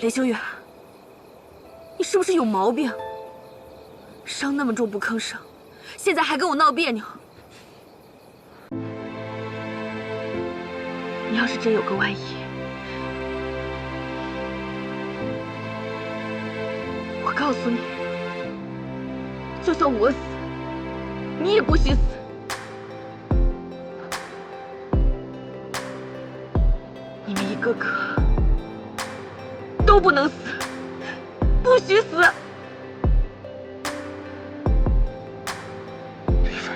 连星月，你是不是有毛病？伤那么重不吭声，现在还跟我闹别扭。你要是真有个万一，我告诉你，就算我死，你也不许死。你们一个个都不能死，不许死！李飞，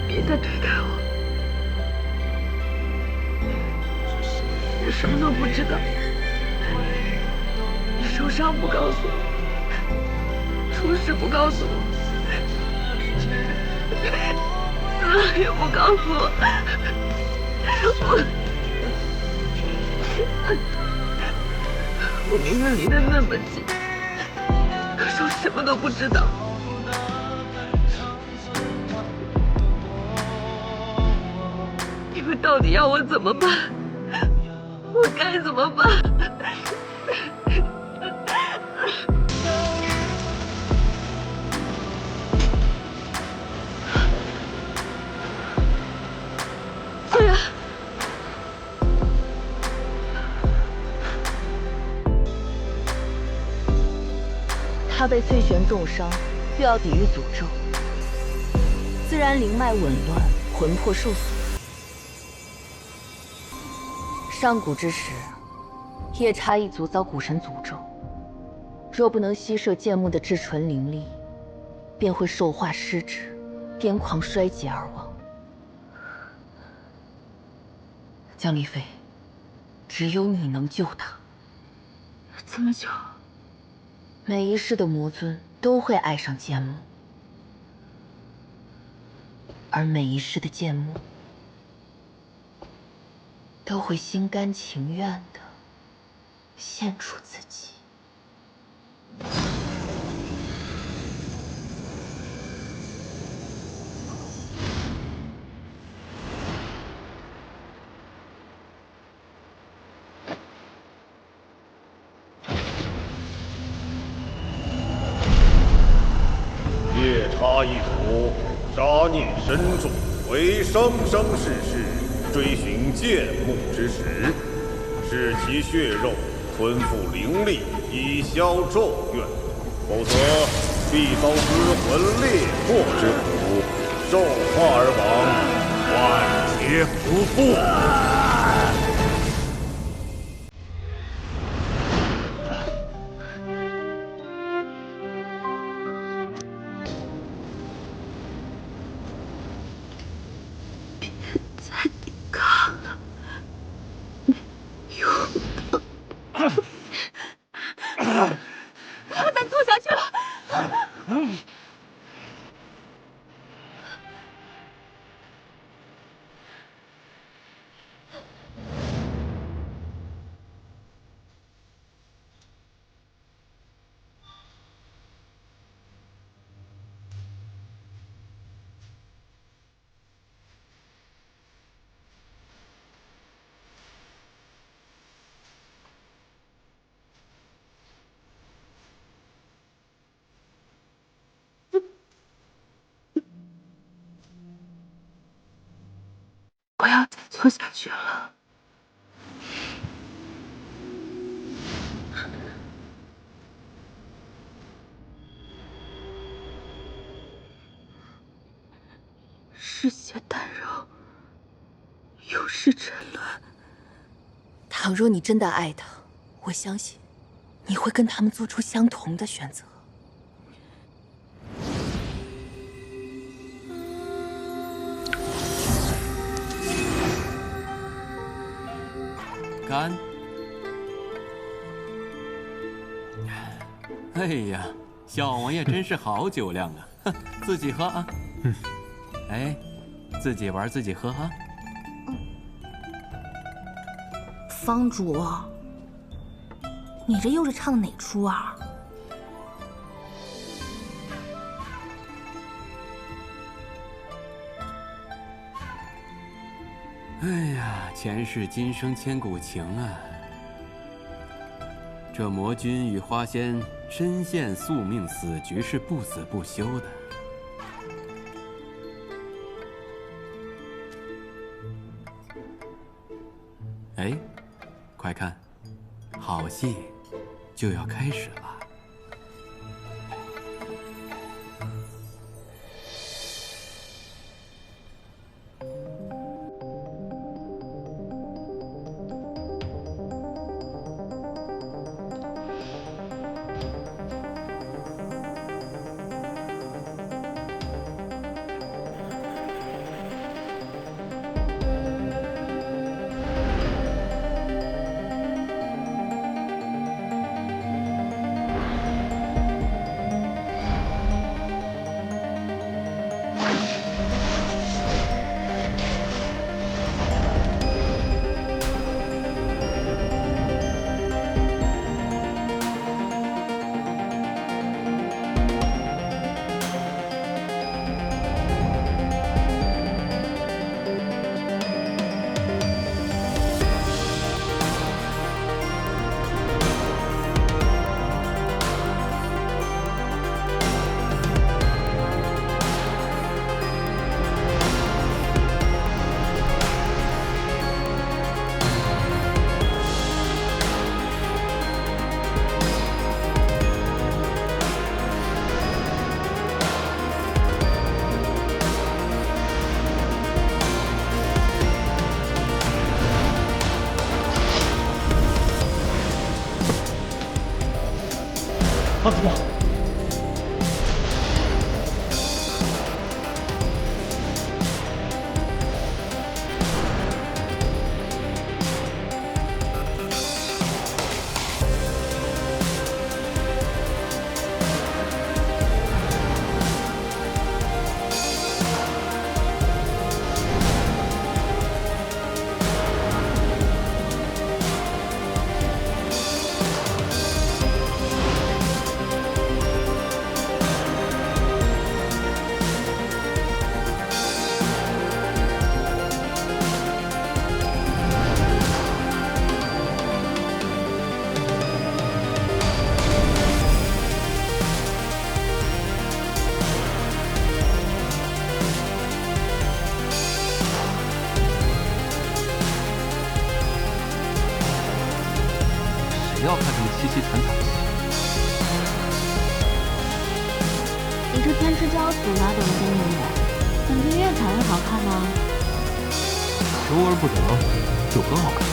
别再推开我！我什么都不知道，你受伤不告诉我，出事不告诉我，死了也不告诉我，我明明离得那么近，可是我什么都不知道。你们到底要我怎么办？我该怎么办？虽然他被翠璇重伤，又要抵御诅咒，自然灵脉紊乱，魂魄受损。上古之时，夜叉一族遭古神诅咒，若不能吸摄剑木的至纯灵力，便会兽化失职，癫狂衰竭而亡。江离飞，只有你能救他。怎么救？每一世的魔尊都会爱上剑木，而每一世的剑木都会心甘情愿地献出自己。夜叉一族杀孽深重，为生生世世追寻剑木之时，视其血肉，吞复灵力，以消咒怨，否则必遭尸魂裂魄之苦，兽化而亡，万劫不复。不要再做下去了！不要再做下去了。嗜血啖肉，永世沉沦。倘若你真的爱他，我相信你会跟他们做出相同的选择。干！哎呀，小王爷真是好酒量啊！哼，自己喝啊。哎，自己玩自己喝啊。方主，你这又是唱哪出啊？哎呀，前世今生千古情啊！这魔君与花仙深陷宿命死局，是不死不休的。哎，快看，好戏就要开始了。方主，谁要看这么凄凄惨惨的戏？你这天之骄子哪懂得跟你演？感觉越惨越好看呢。求而不得，就更好看了。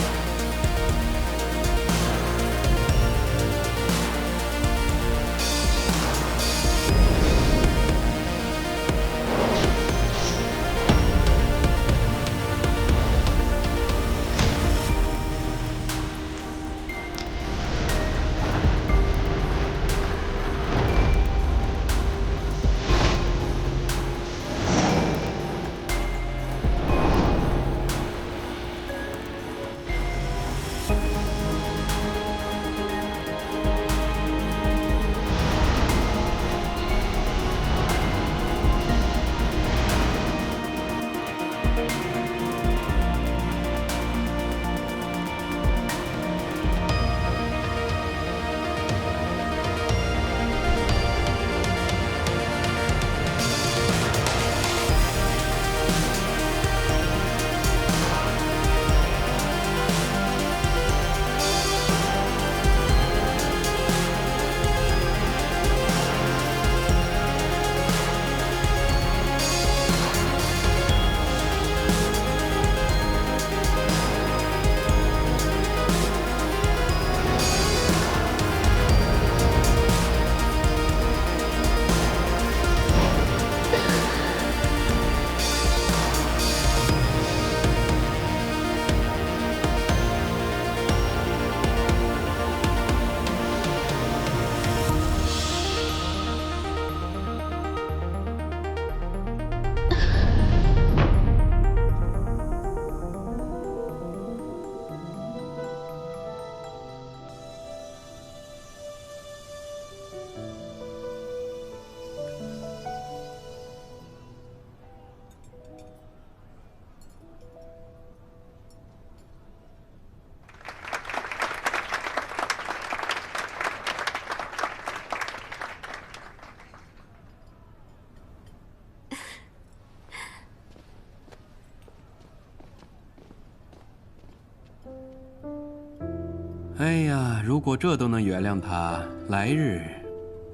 哎呀，如果这都能原谅他，来日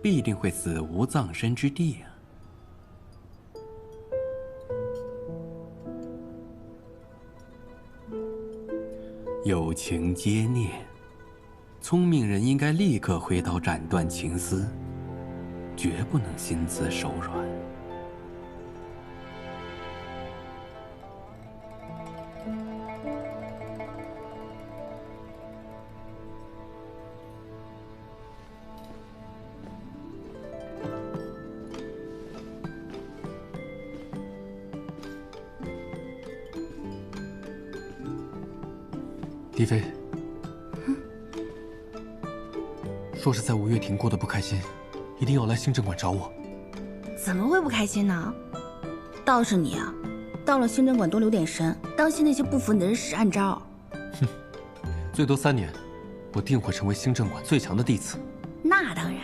必定会死无葬身之地啊！有情皆念，聪明人应该立刻挥刀斩断情丝，绝不能心慈手软。狄飞，说是在五月亭过得不开心，一定要来新镇馆找我。怎么会不开心呢？倒是你啊，到了新镇馆多留点神，当心那些不服你的人使暗招。哼，最多3年，我定会成为新镇馆最强的弟子。那当然，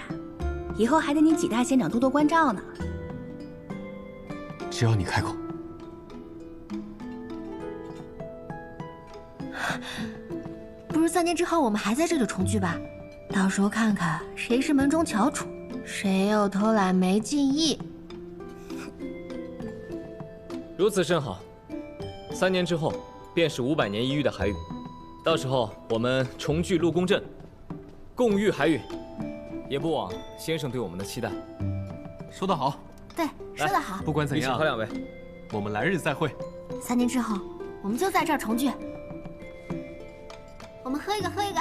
以后还得你几大仙长多多关照呢。只要你开口。不如3年之后我们还在这里重聚吧，到时候看看谁是门中翘楚，谁又偷懒没记忆。如此甚好，3年之后便是500年一遇的海雨，到时候我们重聚陆宫镇，共遇海雨，也不枉先生对我们的期待。说得好，对，说得好。不管怎样，一起喝2杯，我们来日再会。 3年之后，我们就在这儿重聚。我们喝一个，喝一个。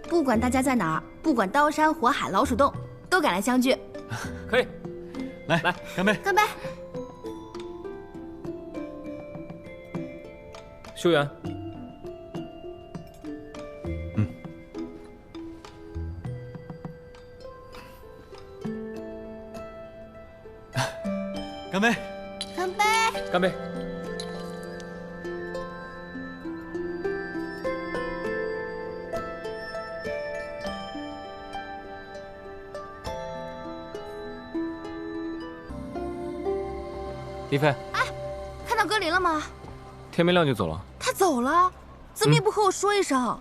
不管大家在哪儿，不管刀山火海老鼠洞，都赶来相聚。可以，来，干杯！干杯！修缘。干杯！干杯！干杯！狄飞，哎，看到格林了吗？天没亮就走了。他走了，怎么也不和我说一声？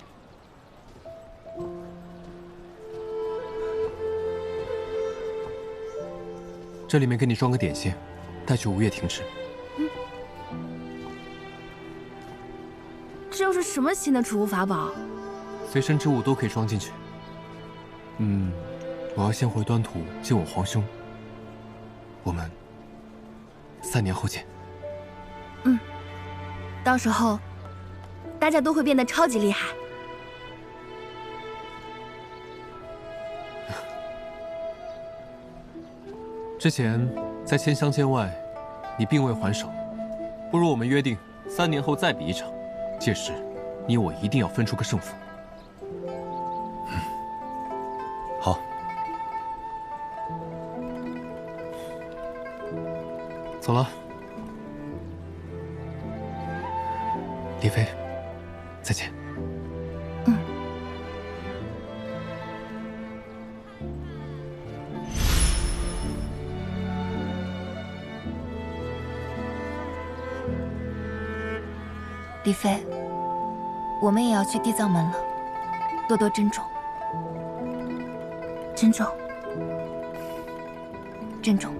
这里面给你装个点心，带去吴越亭吃。这又是什么新的储物法宝？随身之物都可以装进去。我要先回端土见我皇兄。我们3年后见。到时候大家都会变得超级厉害。之前在千香间外，你并未还手，不如我们约定3年后再比一场，届时你我一定要分出个胜负。好。走了。李飞，再见。李飞，我们也要去地藏门了，多多珍重，珍重，珍重。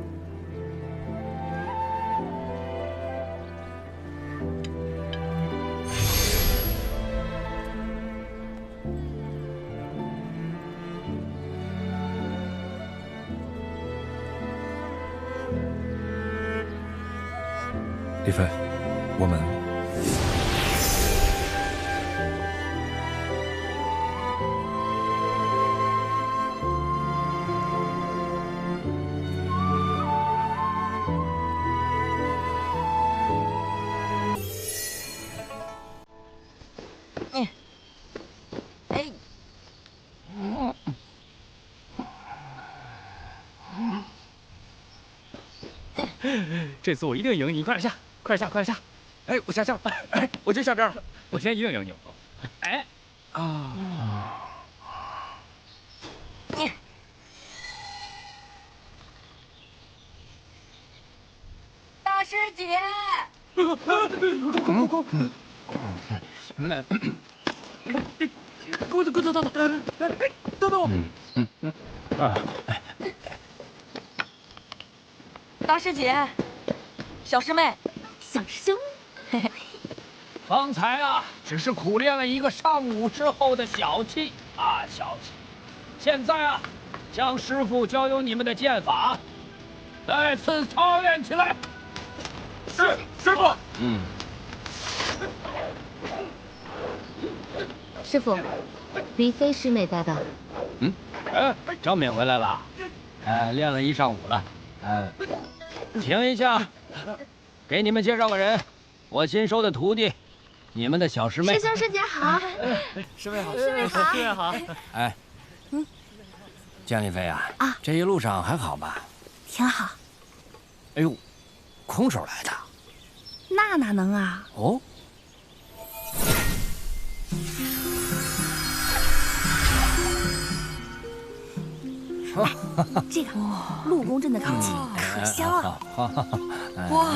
李飞，我们。这次我一定赢你，快点下，快点下，快点下！哎，我下，哎，我就下边了，我今天一定赢你！哎，啊！大师姐！给我等，等等我。大师姐，小师妹，小师兄，方才啊，只是苦练了1个上午之后的小气。现在啊，将师傅交由你们的剑法，再次操练起来。是，师傅。师傅，黎飞师妹在的。张敏回来了。练了1上午了。停一下，给你们介绍个人，我新收的徒弟，你们的小师妹。师兄师姐好。师妹好，师妹好，师妹好。哎，江丽飞啊，这一路上还好吧？挺好。哎呦，空手来的？那哪能啊？哦。这个陆公镇的烤鸡可香了。哇，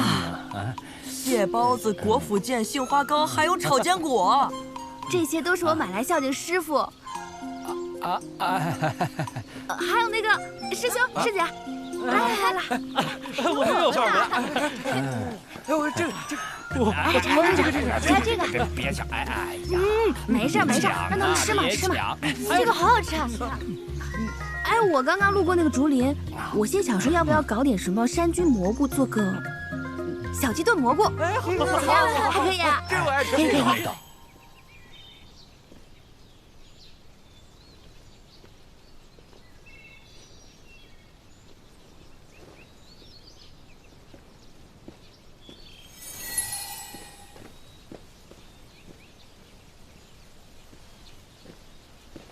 蟹包子、果脯腱、杏花糕，还有炒坚果，这些都是我买来孝敬师傅。还有那个师兄师姐，来，我也有项目。我这个，别抢！哎，没事，让他们吃嘛。这个好好吃啊！哎，我刚刚路过那个竹林，我心想说要不要搞点什么山菌蘑菇，做个小鸡炖蘑菇。哎，好，还可以啊。这我爱吃。可以。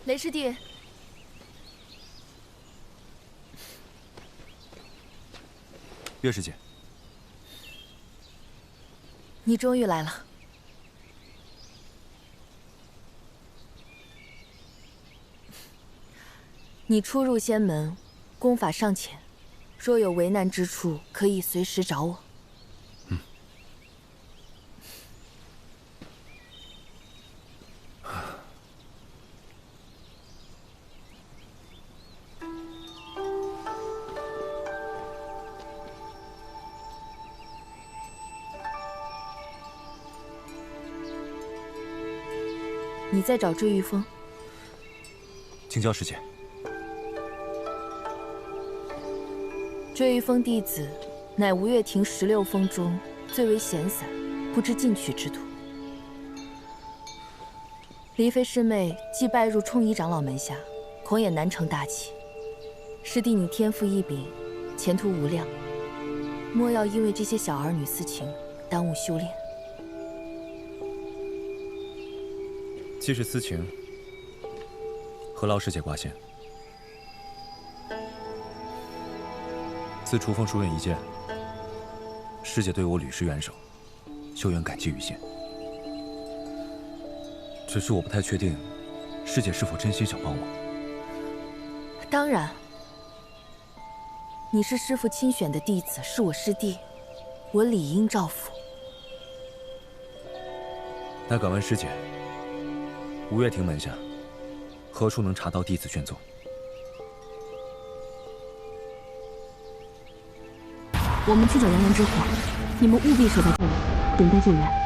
雷师弟，岳师姐，你终于来了。你初入仙门，功法尚浅，若有为难之处，可以随时找我。你在找坠玉峰？请教师姐。坠玉峰弟子，乃吴越庭16峰中最为闲散、不知进取之徒。黎飞师妹既拜入冲仪长老门下，恐也难成大器。师弟你天赋异禀，前途无量，莫要因为这些小儿女私情耽误修炼。既是私情，何劳师姐挂线？自雏风书院一见，师姐对我屡施援手，修缘感激于心。只是我不太确定，师姐是否真心想帮我？当然，你是师父亲选的弟子，是我师弟，我理应照拂。那敢问师姐，吴越庭门下何处能查到弟子卷宗？我们去找阳元之火，你们务必守在这里，等待救援。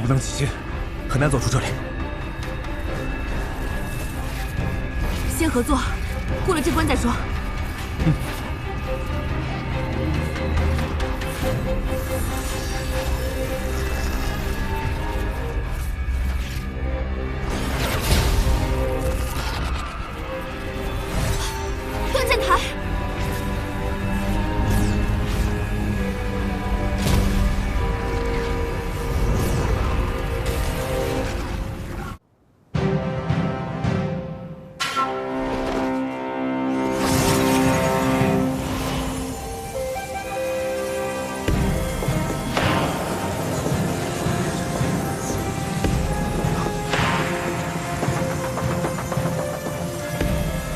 不能起劲，很难走出这里。先合作，过了这关再说。断剑台。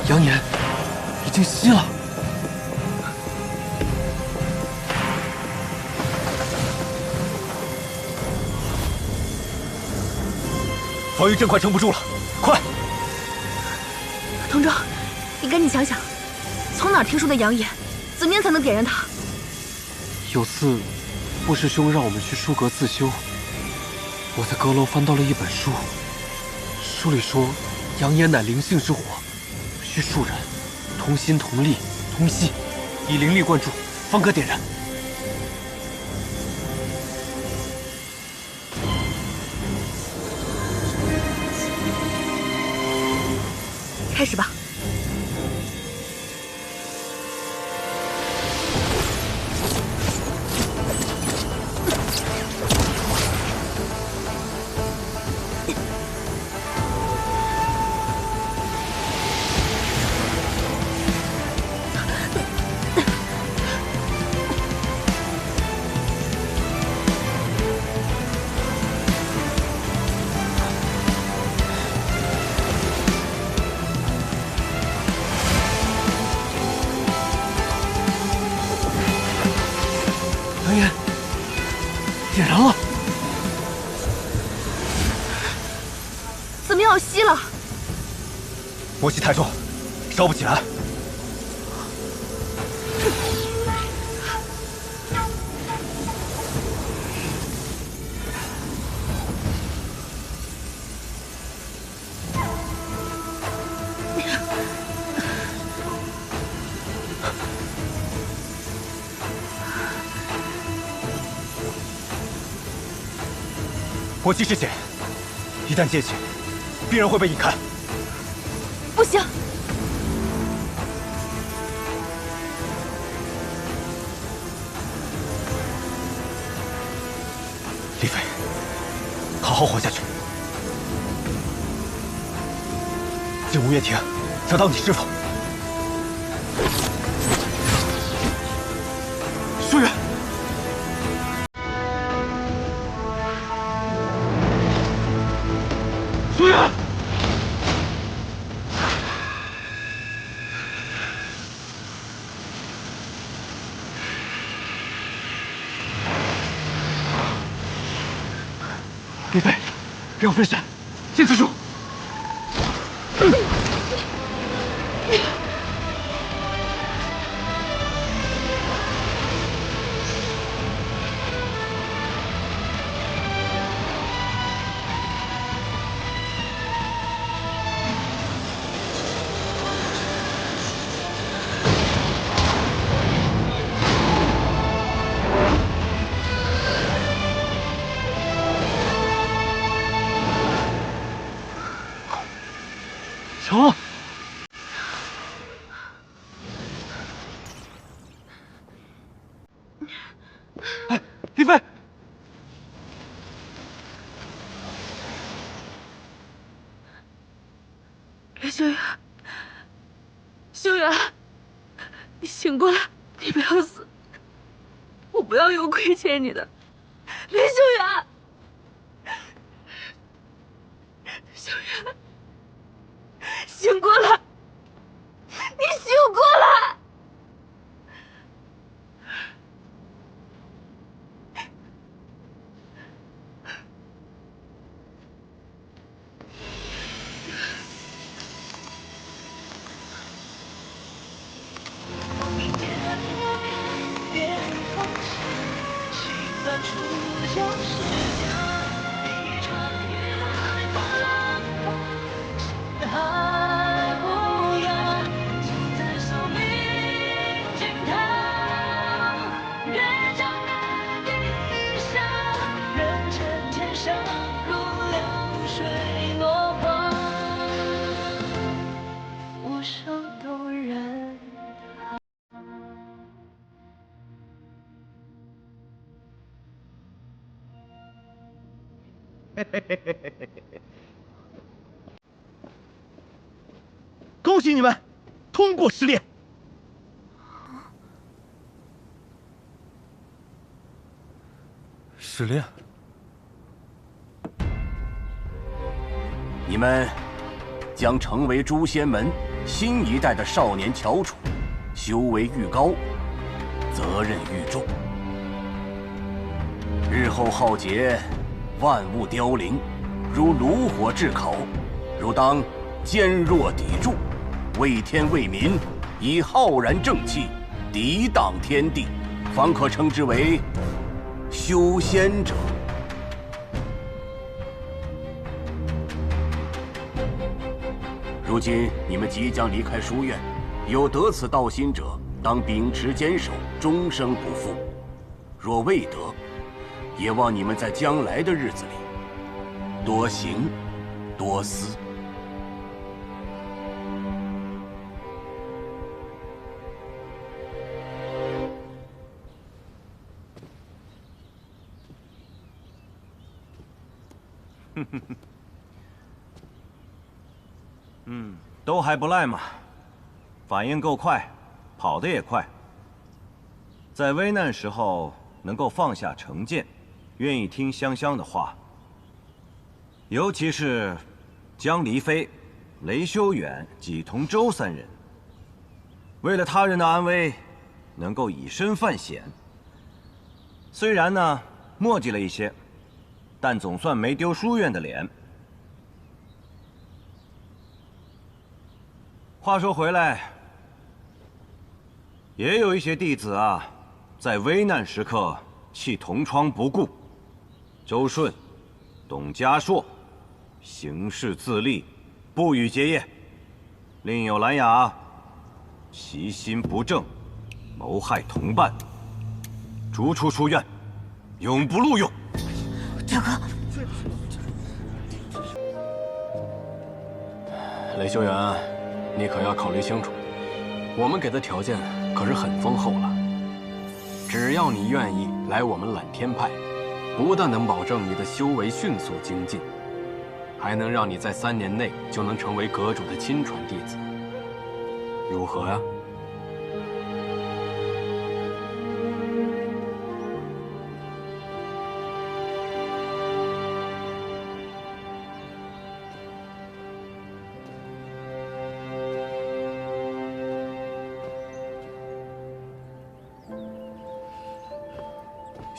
扬言已经熄了。防御阵快撑不住了，快！同舟，你赶紧想想，从哪儿听说的扬言？怎么样才能点燃它？有次，不师兄让我们去书阁自修，我在阁楼翻到了一本书，书里说，扬言乃灵性之火。 需数人同心同力同息，以灵力灌注，方可点燃。开始吧。扬言点燃了，怎么要熄了？魔气太重，烧不起来。魔气之险，一旦溅起，必然会被引开。不行！李飞，好好活下去。进吴月亭，想当你师傅。舒远。 舒远，李飞，不要分神，先自助。成了！哎，李飞，林修远，修远，你醒过来，你不要死，我不要有亏欠你的，林修远，修远。 醒过来！你醒过来！恭喜你们通过试炼。试炼？你们将成为诛仙门新一代的少年翘楚，修为愈高，责任愈重。日后浩劫，万物凋零，如炉火炙烤，汝当坚若砥柱，为天为民，以浩然正气涤荡天地，方可称之为修仙者。如今你们即将离开书院，有得此道心者，当秉持坚守，终生不负；若未得，也望你们在将来的日子里多行多思。都还不赖嘛，反应够快，跑得也快。在危难时候能够放下成见，愿意听香香的话。尤其是江离飞、雷修远、纪同舟三人，为了他人的安危，能够以身犯险。虽然呢墨迹了一些，但总算没丢书院的脸。话说回来，也有一些弟子啊，在危难时刻弃同窗不顾。周顺、董家硕，行事自立，不予结业；另有兰雅，其心不正，谋害同伴，逐出书院，永不录用。表哥，雷修远，你可要考虑清楚，我们给的条件可是很丰厚了。只要你愿意来我们揽天派，不但能保证你的修为迅速精进，还能让你在3年内就能成为阁主的亲传弟子，如何呀？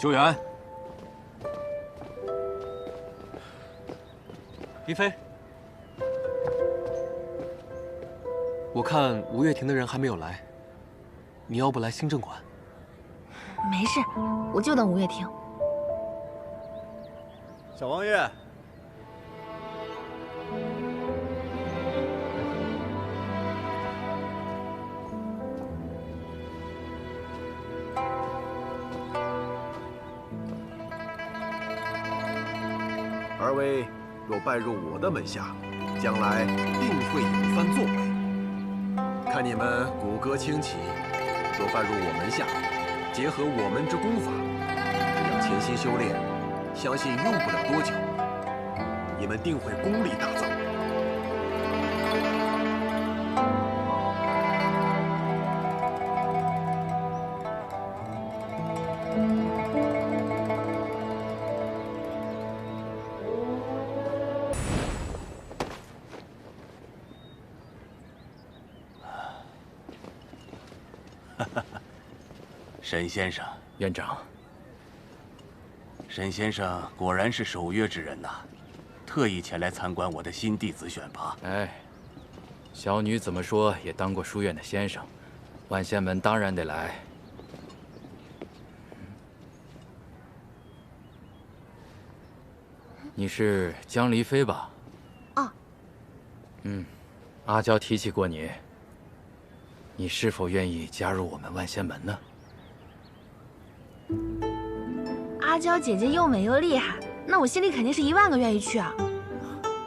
修远，离飞，我看吴月亭的人还没有来，你要不来新正馆？没事，我就等吴月亭。小王爷，二位若拜入我的门下，将来定会有番作为。看你们骨骼清奇，若拜入我门下，结合我们之功法，只要潜心修炼，相信用不了多久，你们定会功力大增。沈先生，院长，沈先生果然是守约之人呐，特意前来参观我的新弟子选拔。哎，小女怎么说也当过书院的先生，万仙门当然得来。你是江离飞吧？啊。阿娇提起过你，你是否愿意加入我们万仙门呢？阿娇姐姐又美又厉害，那我心里肯定是10000个愿意去啊。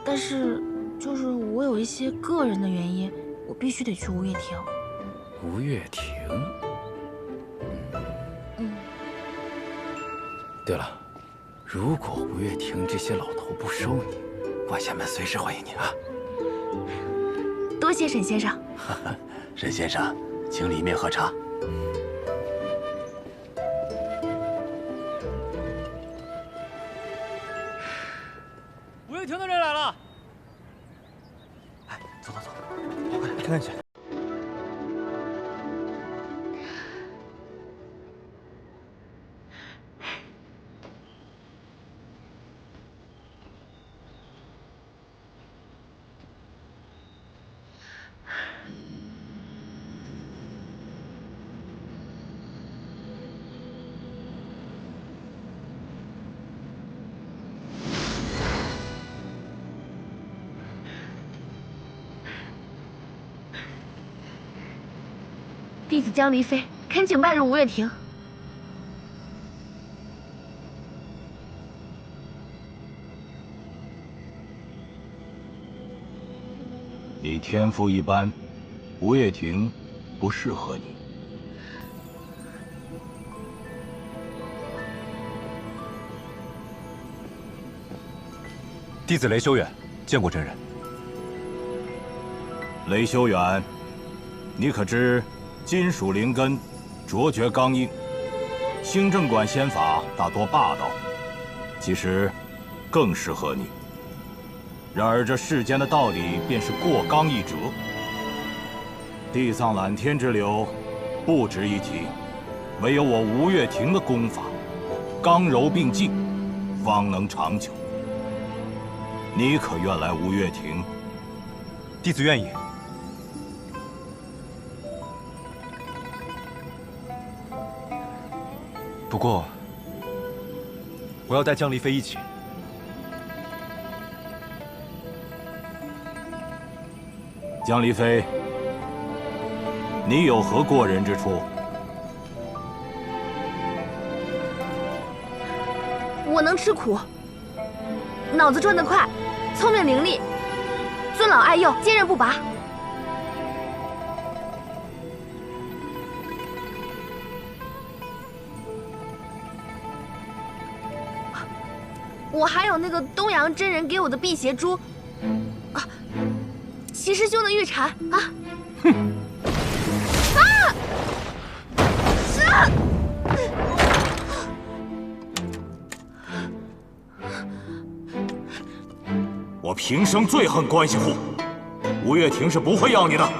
但是，就是我有一些个人的原因，我必须得去吴月亭。吴月亭。对了，如果吴月亭这些老头不收你，管辖们随时欢迎你啊！多谢沈先生。沈先生，请里面喝茶。吴月亭的人来了。哎，走，快来看看去。弟子江离妃恳请拜入吴月亭。你天赋一般，吴月亭不适合你。弟子雷修远见过真人。雷修远，你可知金属灵根，卓绝刚硬，兴正馆仙法大多霸道，其实更适合你。然而这世间的道理便是过刚易折，地藏揽天之流不值一提，唯有我吴月亭的功法，刚柔并济，方能长久。你可愿来吴月亭？弟子愿意。不过，我要带江离妃一起。江离妃，你有何过人之处？我能吃苦，脑子转得快，聪明伶俐，尊老爱幼，坚韧不拔。我还有那个东阳真人给我的辟邪珠，啊，齐师兄的玉蝉啊！啊！是。我平生最恨关系户，吴月亭是不会要你的。